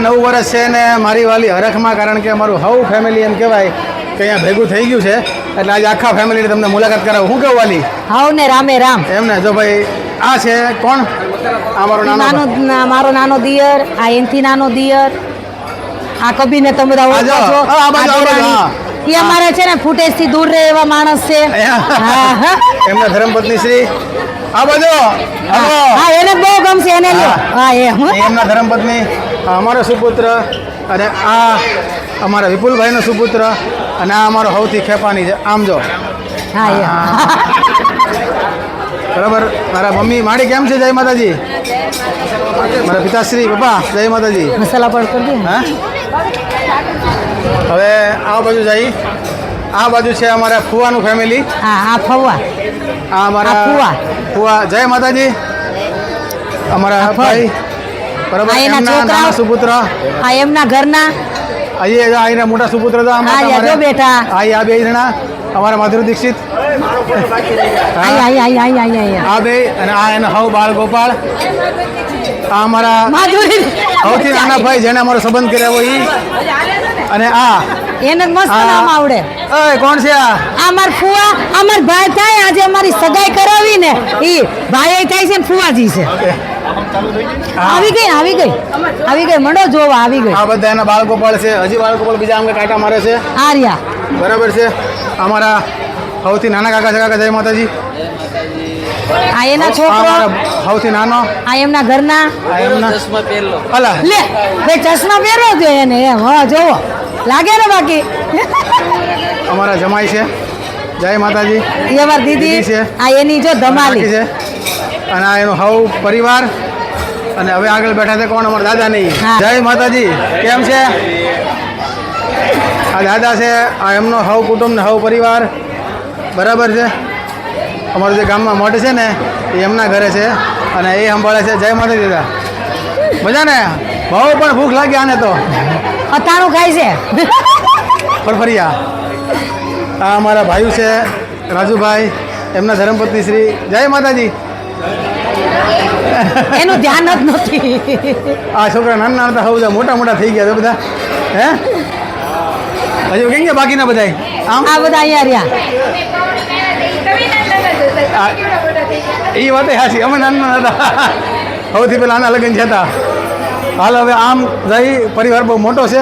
9 વર્ષ છે ને મારી વાલી હરખમાં, કારણ કે અમારું હવ ફેમિલી એમ કહેવાય કે અહીંયા ભેગું થઈ ગયું છે, એટલે આજે આખા ફેમિલીની તમને મુલાકાત કરાવું. શું કહું વાલી? હાવ ને રામે રામ. એમને જો ભાઈ આ છે કોણ? આ મારો નાનો મારો નાનો દિયર, આ એનથી નાનો દિયર, આ કબીને તમે બધા ઓળખો છો. એ અમારે છે ને ફૂટેજ થી દૂર રહે એવા માણસ છે. એમના ધર્મપત્ની શ્રી આ બાજુ. હા, એને બહુ ગમશે, એને લ્યો. હા, એમના ધર્મપત્ની, અમારો સુપુત્ર, અને આ અમારા વિપુલભાઈનો સુપુત્ર, અને આ અમારો સૌથી ખેપાની છે. આમ જો. હા, બરાબર. મારા મમ્મી માડી કેમ છે? જય માતાજી. મારા પિતાશ્રી પપ્પા જય માતાજી. મસાલા પણ કરી દે. હા, હવે આ બાજુ જઈ. આ બાજુ છે અમારા ફુવાનું ફેમિલી. હા, આ ફુવા. આ અમારા ફુવા જય માતાજી. અમારા ભાઈ, બરાબર, એમના નાના સુપુત્ર, આ એમના ઘરના, અહીંયા મોટા સુપુત્ર હતા અમારા બેટા. આ બે જણા અમારા માધુરી દીક્ષિત, આ બે, અને આ એનો હવ બાળ ગોપાળ, આ અમારા સૌથી નાના ભાઈ જેને અમારો સંબંધ કર્યો હોય ઈ, અને આ એને મસ્ત નામ આવડે. કોણ છે આ? અમાર ફુવા, અમાર ભાઈ થાય. આજે અમારી સગાઈ કરાવી ને ઈ ભાઈ થાય છે ને ફુવાજી છે. આવી ગઈ મંડો જોવા આવી ગઈ. આ બધા એના બાળ ગોપાળ છે. હજી બાળ ગોપાળ બીજા આમ કાંટા મારે છે. આર્યા, બરાબર છે. અમારા સૌથી નાના કાકા છે. કાકા જય માતાજી. આ એના છોકરો સૌથી નાનો, આ એમના ઘરના, આ એમના ચશ્મા પહેરલો. અલા લે ભાઈ, ચશ્મા પહેરો જો એને. એમ હા, જોવો લાગે ને. બાકી અમારા જમાઈ છે. જય માતાજી. એ અમારી દીદી છે. આ એની જો ધમાલી છે. અને આ એનો હવ પરિવાર. અને હવે આગળ બેઠા છે કોણ? અમારા દાદા નહીં. જય માતાજી. કેમ છે? આ દાદા છે. આ એમનો હવ કુટુંબ ને હવ પરિવાર. બરાબર છે. અમારું જે ગામમાં મઠ છે ને એ એમના ઘરે છે, અને એ સંભાળે છે. જય માતાજી દાદા. મજા ને? બહુ પણ ભૂખ લાગી આને તો. અથાણું ખાય છે ફરફરિયા. આ અમારા ભાઈઓ છે, રાજુભાઈ, એમના ધર્મપત્ની શ્રી. જય માતાજી. એનું ધ્યાન જ નથી. આ છોકરા નાના નાના હતા, હવે મોટા મોટા થઈ ગયા બધા. હે, હજુ કેમ ગયા બાકીના બધા? આમ આ બધા અહીંયા રહ્યા. એ વાત હાચી. અમે નાના હતા, સૌથી પહેલાં આના લગ્ન થયા હતા. હાલ હવે આમ જઈ પરિવાર બહુ મોટો છે.